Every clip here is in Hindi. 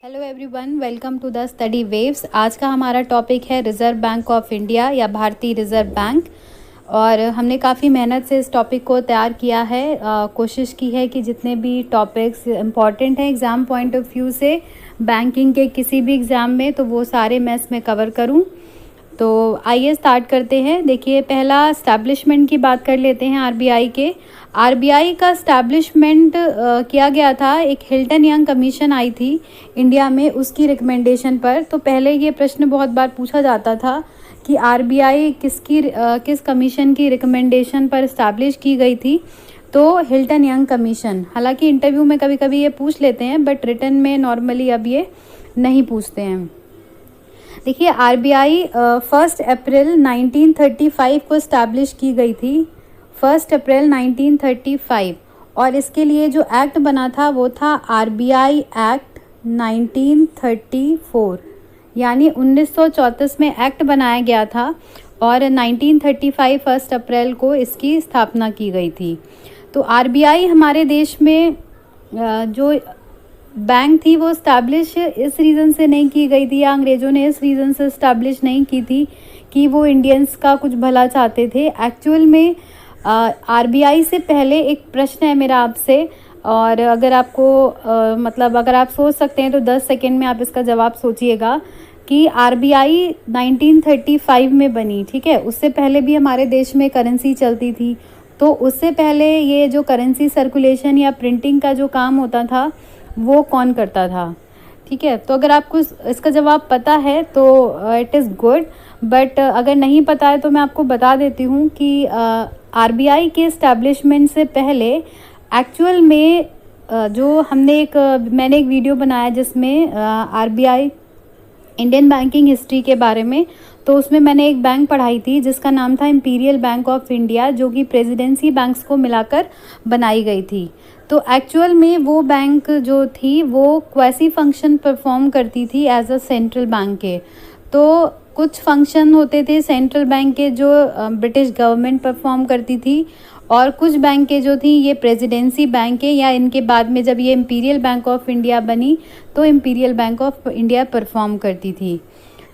Hello everyone, welcome to the study waves. आज का हमारा टॉपिक है रिज़र्व बैंक ऑफ इंडिया या भारतीय रिज़र्व बैंक। और हमने काफ़ी मेहनत से इस टॉपिक को तैयार किया है। कोशिश की है कि जितने भी टॉपिक्स इम्पॉर्टेंट हैं एग्ज़ाम पॉइंट ऑफ व्यू से बैंकिंग के किसी भी एग्ज़ाम में, तो वो सारे मैं इसमें कवर करूं। तो आइए स्टार्ट करते हैं। देखिए, पहला इस्टेब्लिशमेंट की बात कर लेते हैं। आरबीआई के आरबीआई का इस्टेब्लिशमेंट किया गया था। एक हिल्टन यंग कमीशन आई थी इंडिया में, उसकी रिकमेंडेशन पर। तो पहले ये प्रश्न बहुत बार पूछा जाता था कि आरबीआई किस कमीशन की रिकमेंडेशन पर इस्टेब्लिश की गई थी। तो हिल्टन यंग कमीशन। हालांकि इंटरव्यू में कभी कभी ये पूछ लेते हैं, बट रिटन में नॉर्मली अब ये नहीं पूछते हैं। देखिए, आरबीआई 1 अप्रैल 1935 को इस्टेब्लिश की गई थी। 1 अप्रैल 1935। और इसके लिए जो एक्ट बना था वो था आरबीआई एक्ट 1934, यानी 1934 में एक्ट बनाया गया था और 1935 1 अप्रैल को इसकी स्थापना की गई थी। तो आरबीआई हमारे देश में जो बैंक थी वो इस्टेब्लिश इस रीज़न से नहीं की गई थी, या अंग्रेज़ों ने इस रीज़न से इस्टेब्लिश नहीं की थी कि वो इंडियंस का कुछ भला चाहते थे। एक्चुअल में आरबीआई से पहले एक प्रश्न है मेरा आपसे, और अगर आपको अगर आप सोच सकते हैं तो 10 सेकेंड में आप इसका जवाब सोचिएगा कि आरबीआई 1935 में बनी, ठीक है। उससे पहले भी हमारे देश में करेंसी चलती थी। तो उससे पहले ये जो करेंसी सर्कुलेशन या प्रिंटिंग का जो काम होता था वो कौन करता था, ठीक है। तो अगर आपको इसका जवाब पता है तो इट इज़ गुड, बट अगर नहीं पता है तो मैं आपको बता देती हूँ कि आरबीआई के इस्टेब्लिशमेंट से पहले एक्चुअल में मैंने एक वीडियो बनाया जिसमें आरबीआई इंडियन बैंकिंग हिस्ट्री के बारे में। तो उसमें मैंने एक बैंक पढ़ाई थी जिसका नाम था इंपीरियल बैंक ऑफ इंडिया, जो कि प्रेसिडेंसी बैंक्स को मिलाकर बनाई गई थी। तो एक्चुअल में वो बैंक जो थी वो क्वासी फंक्शन परफॉर्म करती थी एज अ सेंट्रल बैंक के। तो कुछ फंक्शन होते थे सेंट्रल बैंक के जो ब्रिटिश गवर्नमेंट परफॉर्म करती थी, और कुछ बैंक के जो थी ये प्रेसिडेंसी बैंक के, या इनके बाद में जब ये इंपीरियल बैंक ऑफ इंडिया बनी तो imperial bank of India perform करती थी।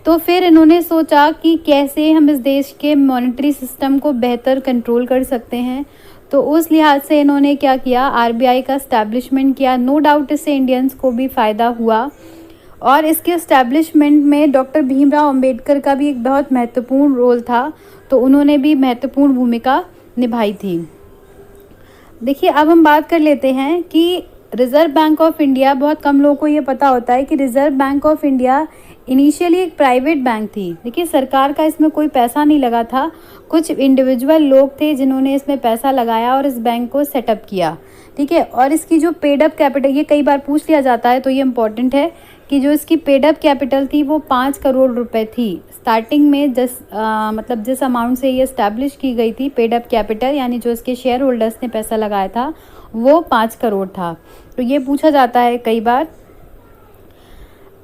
तो फिर इन्होंने सोचा कि कैसे हम इस देश के मॉनेटरी सिस्टम को बेहतर कंट्रोल कर सकते हैं। तो उस लिहाज से इन्होंने क्या किया, आरबीआई का इस्टेब्लिशमेंट किया। नो डाउट इससे इंडियंस को भी फ़ायदा हुआ। और इसके इस्टेब्लिशमेंट में डॉक्टर भीमराव अंबेडकर का भी एक बहुत महत्वपूर्ण रोल था। तो उन्होंने भी महत्वपूर्ण भूमिका निभाई थी। देखिए, अब हम बात कर लेते हैं कि रिज़र्व बैंक ऑफ इंडिया, बहुत कम लोगों को ये पता होता है कि reserve bank of India initially एक प्राइवेट बैंक थी। देखिए, सरकार का इसमें कोई पैसा नहीं लगा था। कुछ इंडिविजुअल लोग थे जिन्होंने इसमें पैसा लगाया और इस बैंक को सेटअप किया, ठीक है। और इसकी जो पेड अप कैपिटल, ये कई बार पूछ लिया जाता है तो ये इम्पॉर्टेंट है कि जो इसकी पेड अप कैपिटल थी वो 5 करोड़ रुपए थी स्टार्टिंग में। जिस अमाउंट से ये इस्टेब्लिश की गई थी पेड अप कैपिटल, यानी जो इसके शेयर होल्डर्स ने पैसा लगाया था वो 5 करोड़ था। तो ये पूछा जाता है कई बार।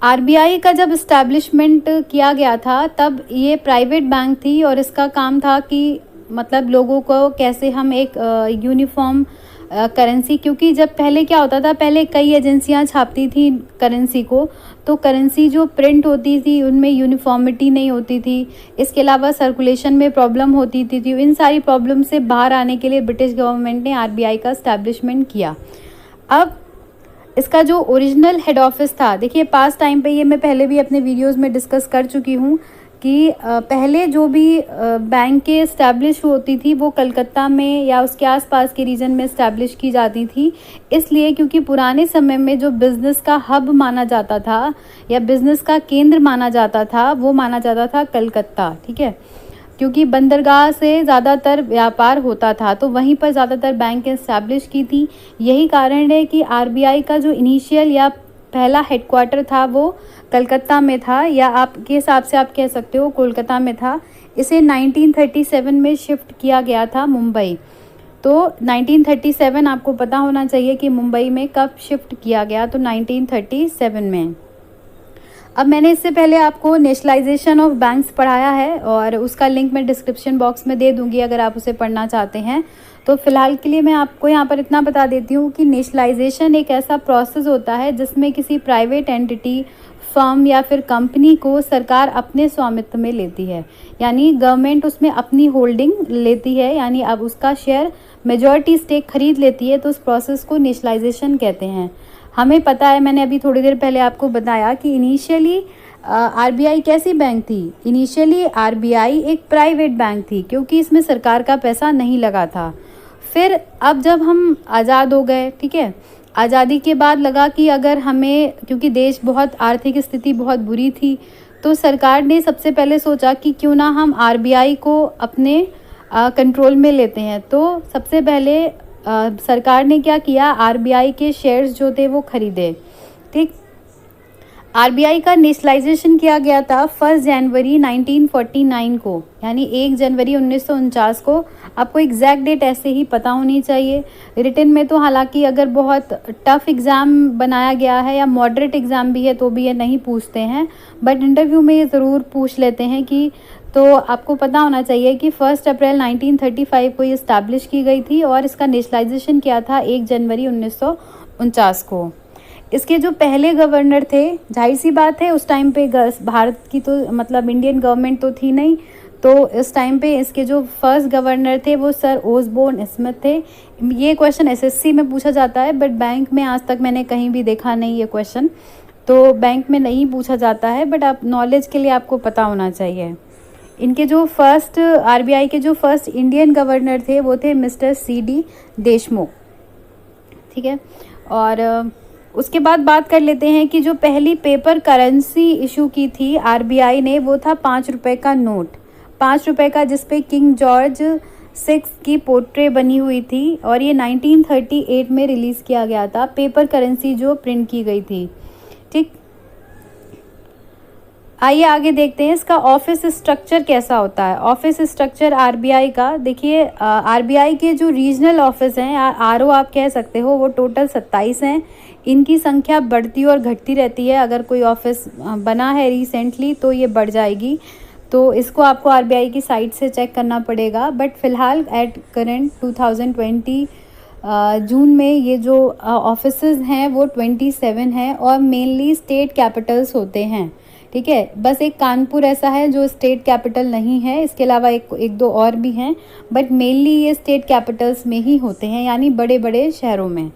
आरबीआई का जब इस्टेब्लिशमेंट किया गया था तब ये प्राइवेट बैंक थी, और इसका काम था कि लोगों को कैसे हम एक यूनिफॉर्म करेंसी, क्योंकि जब पहले क्या होता था, पहले कई एजेंसियां छापती थी करेंसी को, तो करेंसी जो प्रिंट होती थी उनमें यूनिफॉर्मिटी नहीं होती थी। इसके अलावा सर्कुलेशन में प्रॉब्लम होती थी। इन सारी प्रॉब्लम से बाहर आने के लिए ब्रिटिश गवर्नमेंट ने आरबीआई का इस्टेब्लिशमेंट किया। अब इसका जो ओरिजिनल हेड ऑफिस था, देखिए पास टाइम पे ये मैं पहले भी अपने वीडियोस में डिस्कस कर चुकी हूँ कि पहले जो भी बैंकें इस्टेब्लिश होती थी वो कलकत्ता में या उसके आसपास के रीजन में इस्टेब्लिश की जाती थी। इसलिए क्योंकि पुराने समय में जो बिज़नेस का हब माना जाता था या बिज़नेस का केंद्र माना जाता था वो माना जाता था कलकत्ता, ठीक है। क्योंकि बंदरगाह से ज़्यादातर व्यापार होता था, तो वहीं पर ज़्यादातर बैंक इस्टेब्लिश की थी। यही कारण है कि आरबीआई का जो इनिशियल या पहला हेडक्वार्टर था वो कलकत्ता में था, या आपके हिसाब से आप कह सकते हो कोलकाता में था। इसे 1937 में शिफ्ट किया गया था मुंबई। तो 1937 आपको पता होना चाहिए कि मुंबई में कब शिफ्ट किया गया, तो 1937 में। अब मैंने इससे पहले आपको नेशनलाइजेशन ऑफ बैंक्स पढ़ाया है और उसका लिंक मैं डिस्क्रिप्शन बॉक्स में दे दूंगी अगर आप उसे पढ़ना चाहते हैं। तो फ़िलहाल के लिए मैं आपको यहाँ पर इतना बता देती हूँ कि नेशनलाइजेशन एक ऐसा प्रोसेस होता है जिसमें किसी प्राइवेट एंटिटी, फर्म या फिर कंपनी को सरकार अपने स्वामित्व में लेती है, यानी गवर्नमेंट उसमें अपनी होल्डिंग लेती है, यानी अब उसका शेयर मेजॉरिटी स्टेक खरीद लेती है, तो उस प्रोसेस को नेशनलाइजेशन कहते हैं। हमें पता है, मैंने अभी थोड़ी देर पहले आपको बताया कि इनिशियली आरबीआई कैसी बैंक थी। इनिशियली आरबीआई एक प्राइवेट बैंक थी क्योंकि इसमें सरकार का पैसा नहीं लगा था। फिर अब जब हम आज़ाद हो गए, ठीक है, आज़ादी के बाद लगा कि अगर हमें, क्योंकि देश बहुत आर्थिक स्थिति बहुत बुरी थी, तो सरकार ने सबसे पहले सोचा कि क्यों ना हम आरबीआई को अपने कंट्रोल में लेते हैं। तो सबसे पहले सरकार ने क्या किया, आरबीआई के शेयर्स जो थे वो खरीदे। ठीक, आरबीआई का नेशनलाइजेशन किया गया था 1 जनवरी 1949 को, यानी 1 जनवरी 1949 को। आपको एग्जैक्ट डेट ऐसे ही पता होनी चाहिए। रिटन में तो हालांकि अगर बहुत टफ एग्ज़ाम बनाया गया है या मॉडरेट एग्ज़ाम भी है तो भी ये नहीं पूछते हैं, बट इंटरव्यू में ये ज़रूर पूछ लेते हैं कि, तो आपको पता होना चाहिए कि 1 अप्रैल 1935 को ये इस्टेब्लिश की गई थी और इसका नेशनलाइजेशन किया था 1 जनवरी 1949 को। इसके जो पहले गवर्नर थे, जाहिर सी बात है उस टाइम पे भारत की तो मतलब इंडियन गवर्नमेंट तो थी नहीं, तो इस टाइम पे इसके जो फर्स्ट गवर्नर थे वो सर ओसबोर्न स्मिथ थे। ये क्वेश्चन एसएससी में पूछा जाता है, बट बैंक में आज तक मैंने कहीं भी देखा नहीं ये क्वेश्चन, तो बैंक में नहीं पूछा जाता है, बट आप नॉलेज के लिए आपको पता होना चाहिए। इनके जो फर्स्ट आरबीआई के जो फर्स्ट इंडियन गवर्नर थे वो थे मिस्टर सीडी देशमुख। ठीक है, और उसके बाद बात कर लेते हैं कि जो पहली पेपर करेंसी इशू की थी आरबीआई ने, वो था 5 रुपए का नोट, 5 रुपए का, जिसपे किंग जॉर्ज 6 की पोर्ट्रेट बनी हुई थी, और ये 1938 में रिलीज़ किया गया था, पेपर करेंसी जो प्रिंट की गई थी। ठीक, आइए आगे देखते हैं इसका ऑफिस स्ट्रक्चर कैसा होता है। ऑफिस स्ट्रक्चर आरबीआई का देखिए, आरबीआई के जो रीजनल ऑफिस हैं, आरओ आप कह सकते हो, वो टोटल 27 हैं। इनकी संख्या बढ़ती और घटती रहती है। अगर कोई ऑफिस बना है रिसेंटली तो ये बढ़ जाएगी, तो इसको आपको आरबीआई की साइट से चेक करना पड़ेगा। बट फ़िलहाल एट करेंट 2020 जून में ये जो ऑफिसेज हैं वो 27 हैं और मेनली स्टेट कैपिटल्स होते हैं। ठीक है, बस एक कानपुर ऐसा है जो स्टेट कैपिटल नहीं है, इसके अलावा एक दो और भी हैं, बट मेनली ये स्टेट कैपिटल्स में ही होते हैं, यानी बड़े बड़े शहरों में।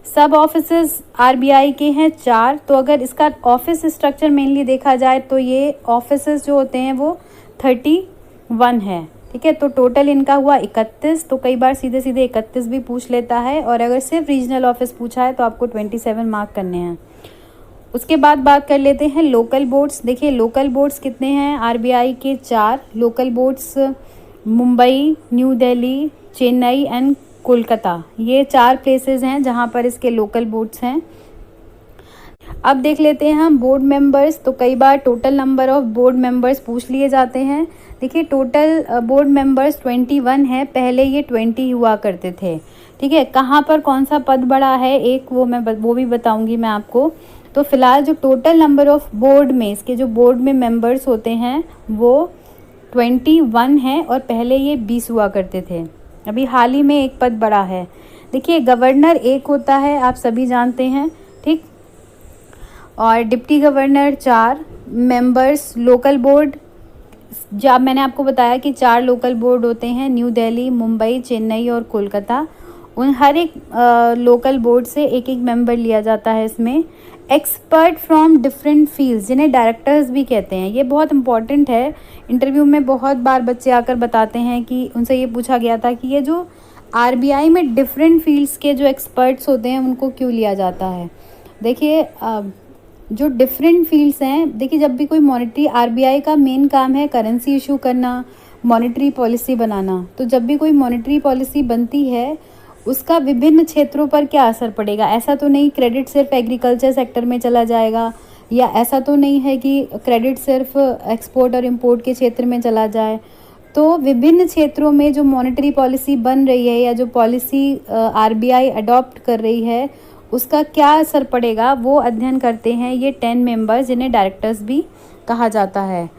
सब ऑफिसेज आरबीआई के हैं 4। तो अगर इसका ऑफिस स्ट्रक्चर मेनली देखा जाए तो ये ऑफिसेज जो होते हैं वो 31 है। ठीक है, तो टोटल इनका हुआ 31। तो कई बार सीधे सीधे 31 भी पूछ लेता है, और अगर सिर्फ रीजनल ऑफिस पूछा है तो आपको 27 मार्क करने हैं। उसके बाद बात कर लेते हैं लोकल बोर्ड्स। देखिए लोकल बोर्ड्स कितने हैं आरबीआई के, 4 local boards, Mumbai, new Delhi, Chennai and Kolkata, ये 4 प्लेसेस हैं जहां पर इसके लोकल बोर्ड्स हैं। अब देख लेते हैं हम बोर्ड मेंबर्स। तो कई बार total number of board members पूछ लिए जाते हैं। देखिए टोटल बोर्ड मेंबर्स 21 है, पहले ये 20 हुआ करते थे। ठीक है, कहाँ पर कौन सा पद बढ़ा है एक वो भी बताऊंगी मैं आपको। तो फिलहाल जो टोटल नंबर ऑफ बोर्ड में, इसके जो बोर्ड में मेंबर्स होते हैं वो 21 है, और पहले ये 20 हुआ करते थे। अभी हाल ही में एक पद बढ़ा है। देखिए गवर्नर एक होता है, आप सभी जानते हैं। ठीक, और deputy governor 4 members. Local board, जब मैंने आपको बताया कि 4 लोकल बोर्ड होते हैं, न्यू दिल्ली, मुंबई, चेन्नई और कोलकाता। उन हर एक लोकल बोर्ड से एक एक मेंबर लिया जाता है इसमें। एक्सपर्ट फ्रॉम डिफरेंट फील्ड्स, जिन्हें डायरेक्टर्स भी कहते हैं, ये बहुत इंपॉर्टेंट है। इंटरव्यू में बहुत बार बच्चे आकर बताते हैं कि उनसे ये पूछा गया था कि ये जो आरबीआई में डिफरेंट फील्ड्स के जो एक्सपर्ट्स होते हैं उनको क्यों लिया जाता है। देखिए जो डिफरेंट फील्ड्स हैं, देखिए जब भी कोई मॉनेटरी, आरबीआई का मेन काम है करेंसी इशू करना, मॉनेटरी पॉलिसी बनाना। तो जब भी कोई मॉनेटरी पॉलिसी बनती है उसका विभिन्न क्षेत्रों पर क्या असर पड़ेगा। ऐसा तो नहीं क्रेडिट सिर्फ एग्रीकल्चर सेक्टर में चला जाएगा, या ऐसा तो नहीं है कि क्रेडिट सिर्फ एक्सपोर्ट और इंपोर्ट के क्षेत्र में चला जाए। तो विभिन्न क्षेत्रों में जो मॉनेटरी पॉलिसी बन रही है या जो पॉलिसी आरबीआई अडॉप्ट कर रही है उसका क्या असर पड़ेगा, वो अध्ययन करते हैं ये 10 मेंबर्स, जिन्हें डायरेक्टर्स भी कहा जाता है।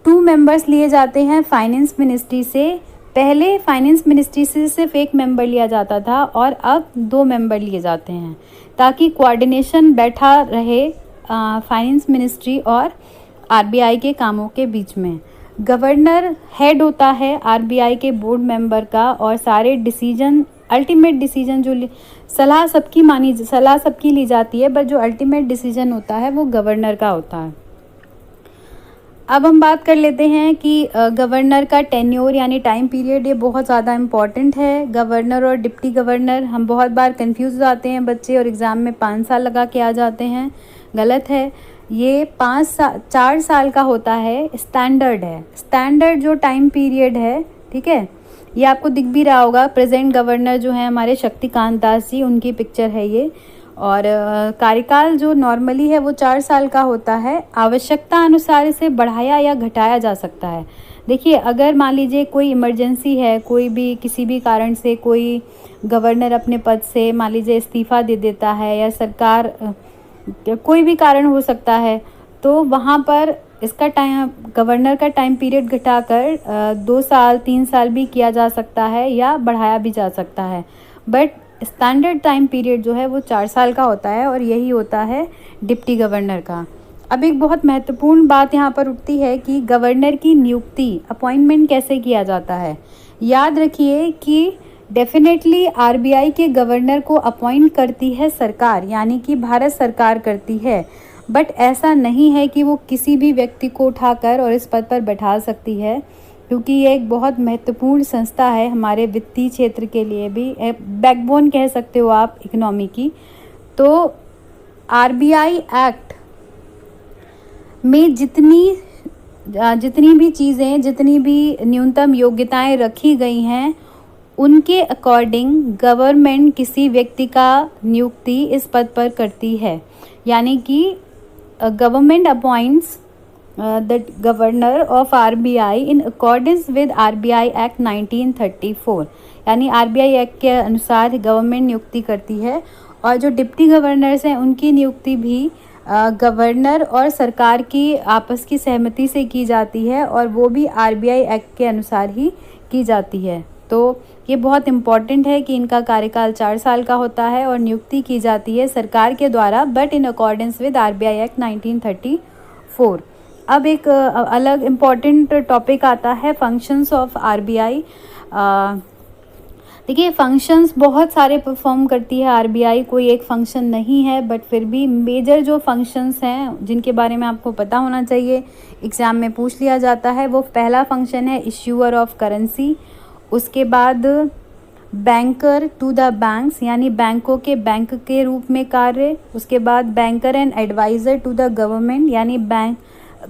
2 मेंबर्स लिए जाते हैं फाइनेंस मिनिस्ट्री से, पहले फाइनेंस मिनिस्ट्री से सिर्फ एक मेंबर लिया जाता था और अब 2 मेंबर लिए जाते हैं, ताकि कोऑर्डिनेशन बैठा रहे फाइनेंस मिनिस्ट्री और आरबीआई के कामों के बीच में। गवर्नर हेड होता है आरबीआई के बोर्ड मेंबर का, और सारे डिसीजन, अल्टीमेट डिसीजन जो सलाह सबकी ली जाती है, बट जो अल्टीमेट डिसीजन होता है वो गवर्नर का होता है। अब हम बात कर लेते हैं कि गवर्नर का टेन्योर यानी टाइम पीरियड, ये बहुत ज़्यादा इम्पॉर्टेंट है। गवर्नर और डिप्टी गवर्नर, हम बहुत बार कंफ्यूज हो जाते हैं बच्चे और एग्ज़ाम में 5 साल लगा के आ जाते हैं, गलत है। ये 4 साल का होता है, स्टैंडर्ड है। स्टैंडर्ड जो टाइम पीरियड है, ठीक है, ये आपको दिख भी रहा होगा। प्रेजेंट गवर्नर जो है हमारे शक्तिकांत दास जी, उनकी पिक्चर है ये। और कार्यकाल जो नॉर्मली है वो 4 साल का होता है। आवश्यकता अनुसार इसे बढ़ाया या घटाया जा सकता है। देखिए, अगर मान लीजिए कोई इमरजेंसी है, कोई भी किसी भी कारण से कोई गवर्नर अपने पद से मान लीजिए इस्तीफ़ा दे देता है, या सरकार कोई भी कारण हो सकता है, तो वहाँ पर इसका गवर्नर का टाइम पीरियड घटाकर 2 साल 3 साल भी किया जा सकता है या बढ़ाया भी जा सकता है। बट स्टैंडर्ड टाइम पीरियड जो है वो 4 साल का होता है, और यही होता है डिप्टी गवर्नर का। अब एक बहुत महत्वपूर्ण बात यहाँ पर उठती है कि गवर्नर की नियुक्ति, अपॉइंटमेंट कैसे किया जाता है। याद रखिए कि डेफिनेटली आरबीआई के गवर्नर को अपॉइंट करती है सरकार, यानी कि भारत सरकार करती है। बट ऐसा नहीं है कि वो किसी भी व्यक्ति को उठाकर और इस पद पर बैठा सकती है, क्योंकि ये एक बहुत महत्वपूर्ण संस्था है हमारे वित्तीय क्षेत्र के लिए भी, बैकबोन कह सकते हो आप इकोनॉमी की। तो आरबीआई एक्ट में जितनी भी चीज़ें, जितनी भी न्यूनतम योग्यताएं रखी गई हैं, उनके अकॉर्डिंग गवर्नमेंट किसी व्यक्ति का नियुक्ति इस पद पर करती है। यानी कि government appoints the governor of RBI in accordance with RBI act 1934, यानी आरबीआई एक्ट के अनुसार गवर्नमेंट नियुक्ति करती है। और जो डिप्टी गवर्नर्स हैं उनकी नियुक्ति भी गवर्नर और सरकार की आपस की सहमति से की जाती है, और वो भी आरबीआई एक्ट के अनुसार ही की जाती है। तो ये बहुत इम्पॉर्टेंट है कि इनका कार्यकाल 4 साल का होता है और नियुक्ति की जाती है सरकार के द्वारा, but in accordance with RBI act 1934। अब एक अलग इम्पॉर्टेंट टॉपिक आता है फंक्शंस ऑफ आरबीआई। देखिए, फंक्शंस बहुत सारे परफॉर्म करती है आरबीआई, कोई एक फंक्शन नहीं है, बट फिर भी मेजर जो फंक्शंस हैं जिनके बारे में आपको पता होना चाहिए, एग्ज़ाम में पूछ लिया जाता है। वो पहला फंक्शन है इश्यूअर ऑफ करेंसी, उसके बाद बैंकर टू द बैंक्स, यानी बैंकों के बैंक के रूप में कार्य, उसके बाद banker and adviser to the government, यानी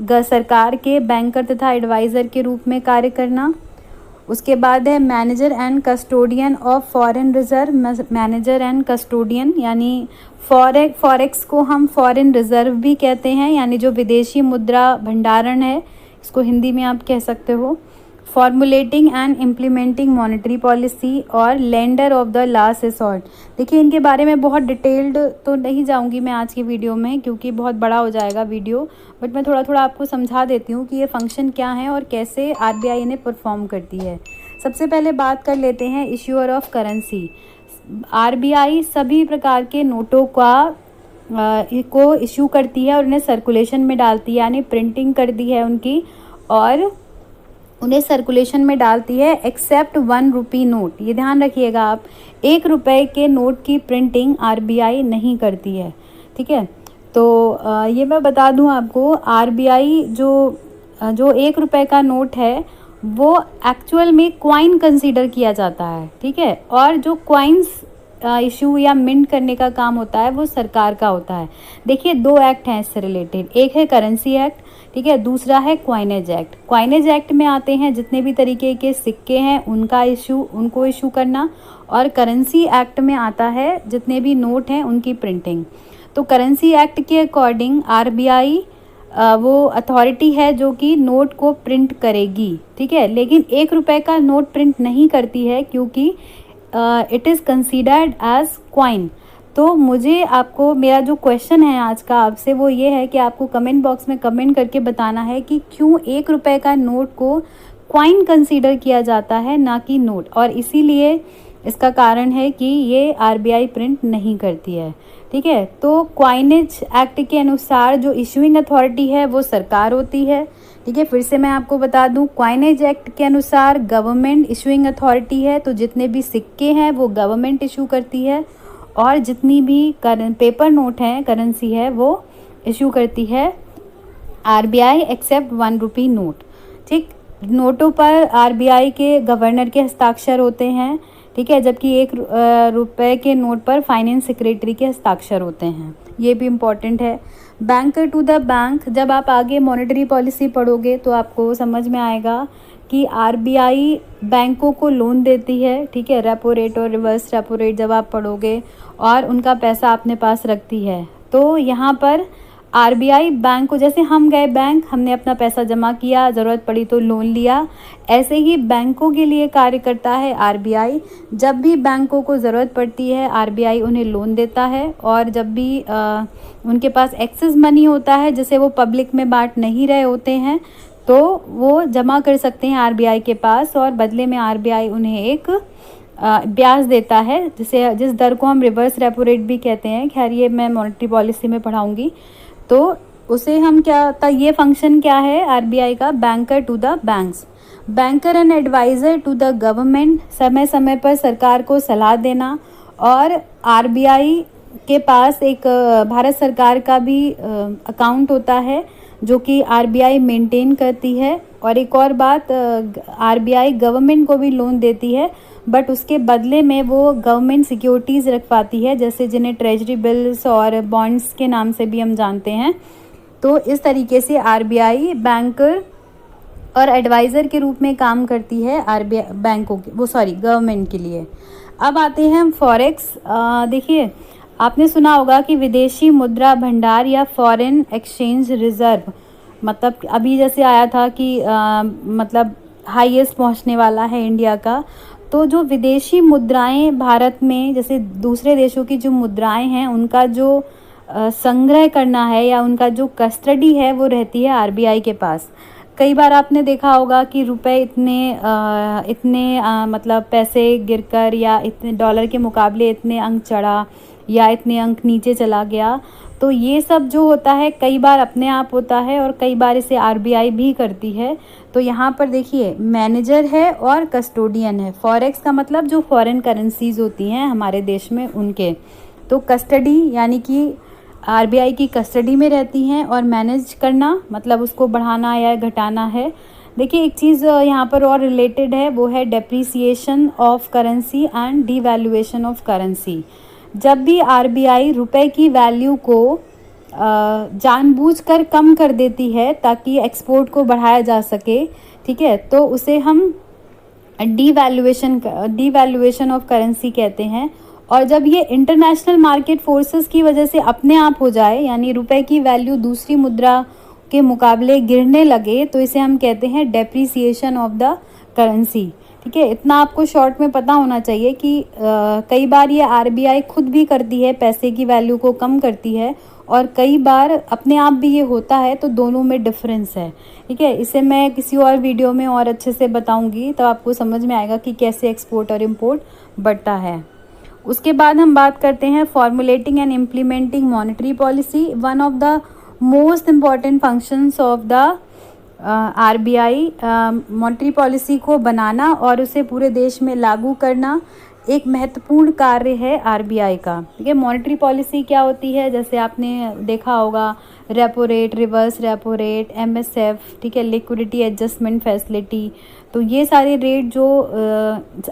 सरकार के बैंकर तथा एडवाइज़र के रूप में कार्य करना। उसके बाद है manager and custodian of foreign reserve, manager and custodian, यानी फॉरेक्स को हम फॉरेन रिजर्व भी कहते हैं, यानी जो विदेशी मुद्रा भंडारण है, इसको हिंदी में आप कह सकते हो। Formulating and implementing monetary policy, और lender of the last resort. देखिए, इनके बारे में बहुत डिटेल्ड तो नहीं जाऊंगी मैं आज की वीडियो में, क्योंकि बहुत बड़ा हो जाएगा वीडियो, बट मैं थोड़ा थोड़ा आपको समझा देती हूँ कि ये फंक्शन क्या है और कैसे आरबीआई इन्हें परफॉर्म करती है। सबसे पहले बात कर लेते हैं इश्यूअर ऑफ करेंसी। आरबीआई सभी प्रकार के नोटों को इशू करती है और उन्हें सर्कुलेशन में डालती है, यानी प्रिंटिंग कर दी है उनकी और उन्हें सर्कुलेशन में डालती है, एक्सेप्ट 1 रुपी नोट। ये ध्यान रखिएगा आप, 1 रुपये के नोट की प्रिंटिंग आरबीआई नहीं करती है, ठीक है। तो ये मैं बता दूं आपको, आरबीआई जो 1 रुपये का नोट है वो एक्चुअल में कॉइन कंसीडर किया जाता है, ठीक है। और जो कॉइन्स इशू या मिंट करने का काम होता है वो सरकार का होता है। देखिए, 2 एक्ट हैं इससे रिलेटेड, एक है करेंसी एक्ट, ठीक है, दूसरा है क्वाइनेज एक्ट। क्वाइनेज एक्ट में आते हैं जितने भी तरीके के सिक्के हैं उनको इशू करना, और करेंसी एक्ट में आता है जितने भी नोट हैं उनकी प्रिंटिंग। तो करेंसी एक्ट के अकॉर्डिंग आरबीआई वो अथॉरिटी है जो कि नोट को प्रिंट करेगी, ठीक है, लेकिन 1 रुपये का नोट प्रिंट नहीं करती है, क्योंकि it is considered as coin. तो मेरा जो क्वेश्चन है आज का आपसे वो ये है कि आपको कमेंट बॉक्स में कमेंट करके बताना है कि क्यों 1 रुपये का नोट को कॉइन कंसीडर किया जाता है, ना कि नोट। और इसीलिए इसका कारण है कि ये आरबीआई प्रिंट नहीं करती है, ठीक है। तो क्वाइनेज एक्ट के अनुसार जो इशूइंग अथॉरिटी है वो सरकार होती है, ठीक है। फिर से मैं आपको बता दूं, क्वाइनेज एक्ट के अनुसार गवर्नमेंट इशूइंग अथॉरिटी है, तो जितने भी सिक्के हैं वो गवर्नमेंट इशू करती है, और जितनी भी पेपर नोट हैं, करेंसी है, वो इशू करती है आरबीआई, एक्सेप्ट 1 रुपी नोट, ठीक। नोटों पर आरबीआई के गवर्नर के हस्ताक्षर होते हैं, ठीक है, जबकि 1 रुपये के नोट पर फाइनेंस सेक्रेटरी के हस्ताक्षर होते हैं। ये भी इम्पॉर्टेंट है। बैंकर टू द बैंक, जब आप आगे मॉनेटरी पॉलिसी पढ़ोगे तो आपको समझ में आएगा कि आरबीआई बैंकों को लोन देती है, ठीक है, रेपो रेट और रिवर्स रेपो रेट जब आप पढ़ोगे, और उनका पैसा अपने पास रखती है। तो यहाँ पर आरबीआई बैंक को, जैसे हम गए बैंक, हमने अपना पैसा जमा किया, ज़रूरत पड़ी तो लोन लिया, ऐसे ही बैंकों के लिए कार्य करता है आरबीआई। जब भी बैंकों को ज़रूरत पड़ती है आरबीआई उन्हें लोन देता है, और जब भी उनके पास एक्सेस मनी होता है जिसे वो पब्लिक में बांट नहीं रहे होते हैं, तो वो जमा कर सकते हैं आरबीआई के पास, और बदले में आरबीआई उन्हें एक ब्याज देता है, जिस दर को हम रिवर्स रेपो रेट भी कहते हैं। खैर ये मैं मॉनेटरी पॉलिसी में पढ़ाऊँगी। तो उसे हम क्या, ये फंक्शन क्या है आरबीआई का, banker to the banks, banker and adviser to the government, समय समय पर सरकार को सलाह देना। और आरबीआई के पास एक भारत सरकार का भी अकाउंट होता है जो कि आरबीआई मेंटेन करती है। और एक और बात, आरबीआई गवर्नमेंट को भी लोन देती है, बट उसके बदले में वो गवर्नमेंट सिक्योरिटीज़ रखवाती है, जैसे जिन्हें ट्रेजरी बिल्स और बॉन्ड्स के नाम से भी हम जानते हैं। तो इस तरीके से आरबीआई बैंकर और एडवाइज़र के रूप में काम करती है आरबीआई बैंकों के, गवर्नमेंट के लिए। अब आते हैं हम फॉरेक्स। देखिए, आपने सुना होगा कि विदेशी मुद्रा भंडार या फॉरेन एक्सचेंज रिजर्व, मतलब अभी जैसे आया था कि मतलब हाईएस्ट पहुंचने वाला है इंडिया का। तो जो विदेशी मुद्राएं भारत में, जैसे दूसरे देशों की जो मुद्राएं हैं, उनका जो संग्रह करना है या उनका जो कस्टडी है वो रहती है आरबीआई के पास। कई बार आपने देखा होगा कि रुपए इतने मतलब पैसे गिरकर, या इतने डॉलर के मुकाबले इतने अंक चढ़ा या इतने अंक नीचे चला गया। तो ये सब जो होता है कई बार अपने आप होता है, और कई बार इसे आरबीआई भी करती है। तो यहाँ पर देखिए, मैनेजर है और कस्टोडियन है। फॉरेक्स का मतलब जो फॉरेन करेंसीज होती हैं हमारे देश में उनके, तो कस्टडी यानी कि आरबीआई की कस्टडी में रहती हैं, और मैनेज करना मतलब उसको बढ़ाना या घटाना है। देखिए, एक चीज़ यहाँ पर और रिलेटेड है, वो है depreciation of currency and devaluation of currency. जब भी आरबीआई रुपए की वैल्यू को जानबूझकर कम कर देती है ताकि एक्सपोर्ट को बढ़ाया जा सके, ठीक है, तो उसे हम डिवैल्यूएशन ऑफ करेंसी कहते हैं। और जब ये इंटरनेशनल मार्केट फोर्सेस की वजह से अपने आप हो जाए, यानी रुपए की वैल्यू दूसरी मुद्रा के मुकाबले गिरने लगे, तो इसे हम कहते हैं डेप्रिसिएशन ऑफ द करेंसी, ठीक है। इतना आपको शॉर्ट में पता होना चाहिए कि कई बार ये आरबीआई खुद भी करती है, पैसे की वैल्यू को कम करती है, और कई बार अपने आप भी ये होता है। तो दोनों में डिफरेंस है, ठीक है। इसे मैं किसी और वीडियो में और अच्छे से बताऊंगी, तब आपको समझ में आएगा कि कैसे एक्सपोर्ट और इम्पोर्ट बढ़ता है। उसके बाद हम बात करते हैं formulating and implementing monetary policy. One of the most important functions of the RBI, monetary policy को बनाना और उसे पूरे देश में लागू करना एक महत्वपूर्ण कार्य है आरबीआई का, ठीक है। मॉनेटरी पॉलिसी क्या होती है, जैसे आपने देखा होगा, repo rate, reverse repo rate, MSF, ठीक है, लिक्विडिटी एडजस्टमेंट फैसिलिटी। तो ये सारे रेट जो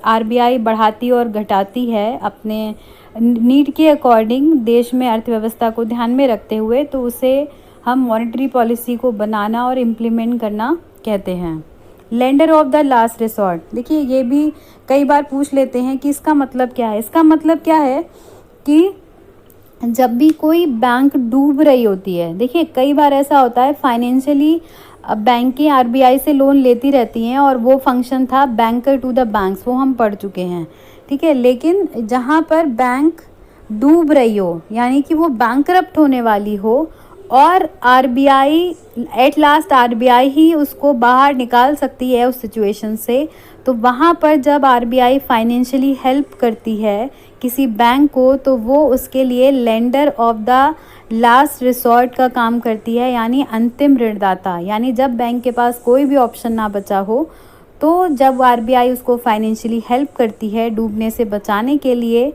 आरबीआई बढ़ाती और घटाती है अपने नीड के अकॉर्डिंग, देश में अर्थव्यवस्था को ध्यान में रखते हुए, तो उसे हम मॉनेटरी पॉलिसी को बनाना और इम्प्लीमेंट करना कहते हैं। Lender of the last resort, देखिए ये भी कई बार पूछ लेते हैं कि इसका मतलब क्या है। इसका मतलब क्या है कि जब भी कोई बैंक डूब रही होती है, देखिए कई बार ऐसा होता है फाइनेंशियली बैंकें आरबीआई से लोन लेती रहती हैं, और वो फंक्शन था बैंकर टू द बैंक्स, वो हम पढ़ चुके हैं, ठीक है। लेकिन जहाँ पर बैंक डूब रही हो, यानी कि वो बैंकरप्ट होने वाली हो, और आरबीआई एट लास्ट आरबीआई ही उसको बाहर निकाल सकती है उस सिचुएशन से। तो वहाँ पर जब आरबीआई फाइनेंशियली हेल्प करती है किसी बैंक को, तो वो उसके लिए lender of the last resort का काम करती है, यानी अंतिम ऋणदाता। यानी जब बैंक के पास कोई भी ऑप्शन ना बचा हो, तो जब आरबीआई उसको फाइनेंशियली हेल्प करती है डूबने से बचाने के लिए,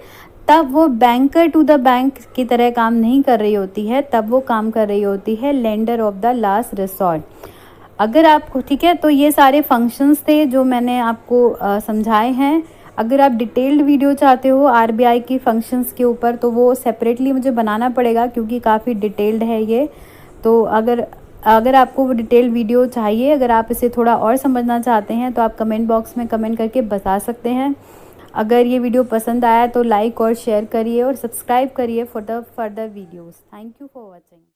तब वो बैंकर टू द बैंक की तरह काम नहीं कर रही होती है, तब वो काम कर रही होती है lender of the last resort. अगर आपको ठीक है, तो ये सारे फंक्शंस थे जो मैंने आपको समझाए हैं। अगर आप डिटेल्ड वीडियो चाहते हो आरबीआई की फंक्शंस के ऊपर, तो वो सेपरेटली मुझे बनाना पड़ेगा क्योंकि काफ़ी डिटेल्ड है ये। तो अगर आपको वो डिटेल्ड वीडियो चाहिए, अगर आप इसे थोड़ा और समझना चाहते हैं, तो आप कमेंट बॉक्स में कमेंट करके बता सकते हैं। अगर ये वीडियो पसंद आया तो लाइक और शेयर करिए और सब्सक्राइब करिए for the further videos. Thank you for watching.